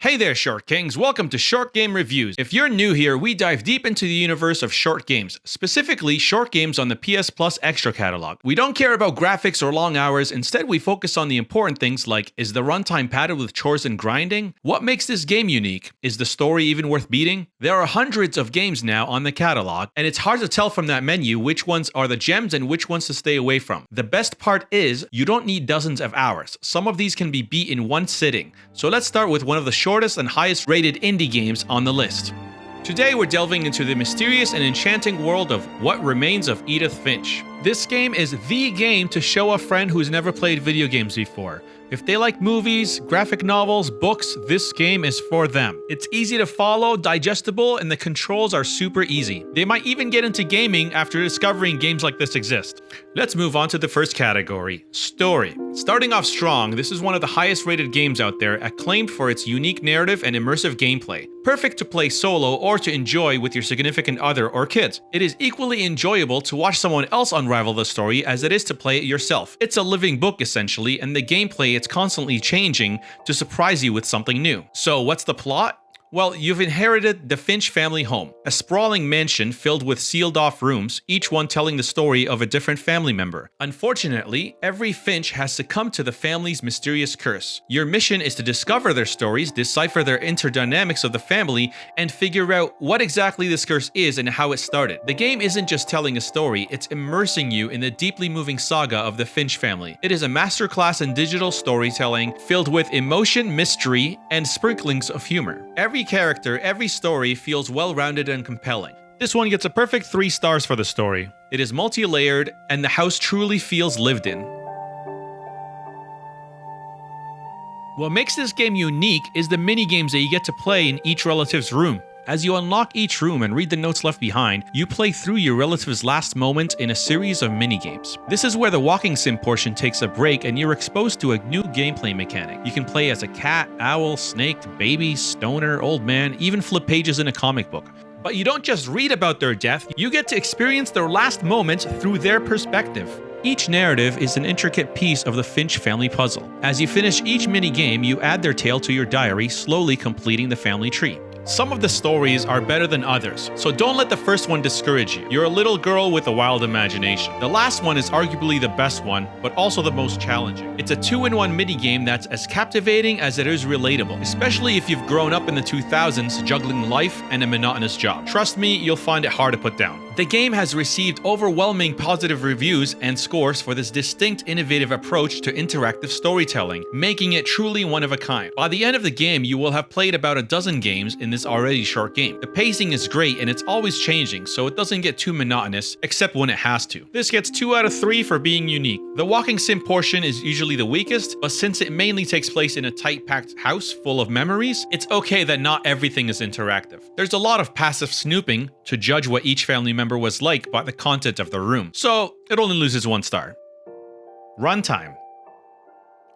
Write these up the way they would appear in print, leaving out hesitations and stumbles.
Hey there, Short Kings. Welcome to Short Game Reviews. If you're new here, we dive deep into the universe of short games, specifically short games on the PS Plus Extra catalog. We don't care about graphics or long hours. Instead, we focus on the important things like, is the runtime padded with chores and grinding? What makes this game unique? Is the story even worth beating? There are hundreds of games now on the catalog, and it's hard to tell from that menu which ones are the gems and which ones to stay away from. The best part is, you don't need dozens of hours. Some of these can be beat in one sitting. So let's start with one of the shortest and highest rated indie games on the list. Today we're delving into the mysterious and enchanting world of What Remains of Edith Finch. This game is the game to show a friend who's never played video games before. If they like movies, graphic novels, books, this game is for them. It's easy to follow, digestible, and the controls are super easy. They might even get into gaming after discovering games like this exist. Let's move on to the first category, story. Starting off strong, this is one of the highest rated games out there, acclaimed for its unique narrative and immersive gameplay. Perfect to play solo or to enjoy with your significant other or kids. It is equally enjoyable to watch someone else unravel the story as it is to play it yourself. It's a living book essentially, and the gameplay it's constantly changing to surprise you with something new. So what's the plot? Well, you've inherited the Finch family home, a sprawling mansion filled with sealed-off rooms, each one telling the story of a different family member. Unfortunately, every Finch has succumbed to the family's mysterious curse. Your mission is to discover their stories, decipher their interdynamics of the family, and figure out what exactly this curse is and how it started. The game isn't just telling a story, it's immersing you in the deeply moving saga of the Finch family. It is a masterclass in digital storytelling filled with emotion, mystery, and sprinklings of humor. Every character, every story feels well-rounded and compelling. This one gets a perfect 3 stars for the story. It is multi-layered, and the house truly feels lived in. What makes this game unique is the mini-games that you get to play in each relative's room. As you unlock each room and read the notes left behind, you play through your relative's last moment in a series of mini-games. This is where the walking sim portion takes a break and you're exposed to a new gameplay mechanic. You can play as a cat, owl, snake, baby, stoner, old man, even flip pages in a comic book. But you don't just read about their death, you get to experience their last moments through their perspective. Each narrative is an intricate piece of the Finch family puzzle. As you finish each mini-game, you add their tale to your diary, slowly completing the family tree. Some of the stories are better than others, so don't let the first one discourage you. You're a little girl with a wild imagination. The last one is arguably the best one, but also the most challenging. It's a 2-in-1 minigame that's as captivating as it is relatable, especially if you've grown up in the 2000s juggling life and a monotonous job. Trust me, you'll find it hard to put down. The game has received overwhelming positive reviews and scores for this distinct, innovative approach to interactive storytelling, making it truly one of a kind. By the end of the game, you will have played about a dozen games in this already short game. The pacing is great and it's always changing, so it doesn't get too monotonous, except when it has to. This gets 2 out of 3 for being unique. The walking sim portion is usually the weakest, but since it mainly takes place in a tight packed house full of memories, it's okay that not everything is interactive. There's a lot of passive snooping to judge what each family member was like by the content of the room, so it only loses 1 star. Runtime.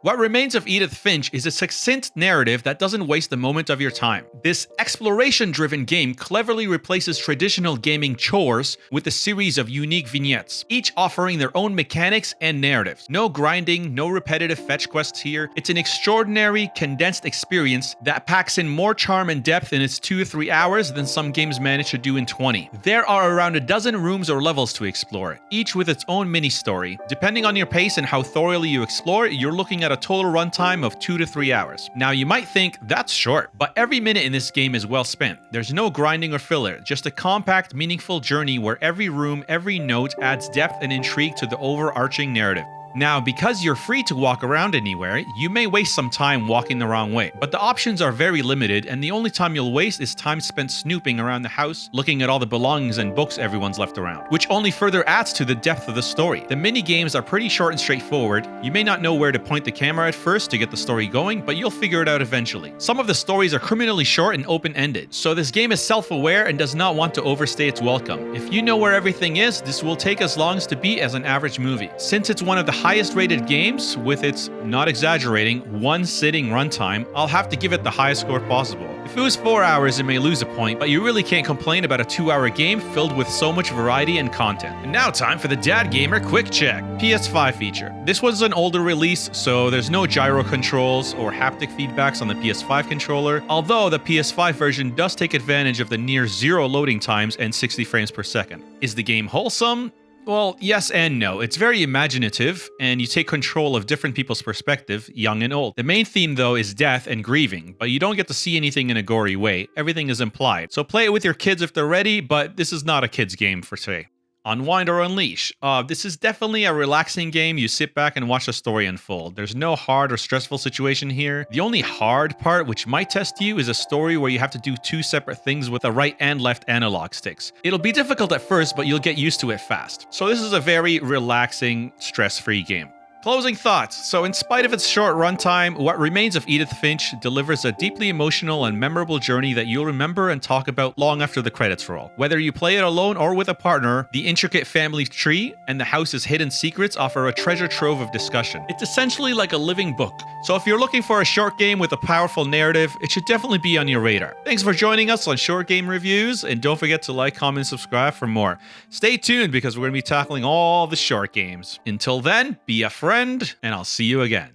What Remains of Edith Finch is a succinct narrative that doesn't waste a moment of your time. This exploration-driven game cleverly replaces traditional gaming chores with a series of unique vignettes, each offering their own mechanics and narratives. No grinding, no repetitive fetch quests here. It's an extraordinary, condensed experience that packs in more charm and depth in its 2 to 3 hours than some games manage to do in 20. There are around a dozen rooms or levels to explore, each with its own mini-story. Depending on your pace and how thoroughly you explore, you're looking at a total runtime of 2 to 3 hours. Now you might think that's short, but every minute in this game is well spent. There's no grinding or filler, just a compact, meaningful journey where every room, every note adds depth and intrigue to the overarching narrative. Now, because you're free to walk around anywhere, you may waste some time walking the wrong way, but the options are very limited, and the only time you'll waste is time spent snooping around the house, looking at all the belongings and books everyone's left around, which only further adds to the depth of the story. The mini-games are pretty short and straightforward. You may not know where to point the camera at first to get the story going, but you'll figure it out eventually. Some of the stories are criminally short and open-ended, so this game is self-aware and does not want to overstay its welcome. If you know where everything is, this will take as long to beat as an average movie. Since it's one of the highest rated games, with its, not exaggerating, one sitting runtime, I'll have to give it the highest score possible. If it was 4 hours, it may lose a point, but you really can't complain about a 2-hour game filled with so much variety and content. And now time for the Dad Gamer Quick Check. PS5 feature. This was an older release, so there's no gyro controls or haptic feedbacks on the PS5 controller, although the PS5 version does take advantage of the near zero loading times and 60 frames per second. Is the game wholesome? Well, yes and no. It's very imaginative, and you take control of different people's perspective, young and old. The main theme, though, is death and grieving, but you don't get to see anything in a gory way. Everything is implied. So play it with your kids if they're ready, but this is not a kid's game for today. Unwind or Unleash. This is definitely a relaxing game. You sit back and watch the story unfold. There's no hard or stressful situation here. The only hard part, which might test you, is a story where you have to do 2 separate things with the right and left analog sticks. It'll be difficult at first, but you'll get used to it fast. So this is a very relaxing, stress-free game. Closing thoughts. So in spite of its short runtime, What Remains of Edith Finch delivers a deeply emotional and memorable journey that you'll remember and talk about long after the credits roll. Whether you play it alone or with a partner, the intricate family tree and the house's hidden secrets offer a treasure trove of discussion. It's essentially like a living book. So if you're looking for a short game with a powerful narrative, it should definitely be on your radar. Thanks for joining us on Short Game Reviews, and don't forget to like, comment, and subscribe for more. Stay tuned because we're going to be tackling all the short games. Until then, be a friend, and I'll see you again.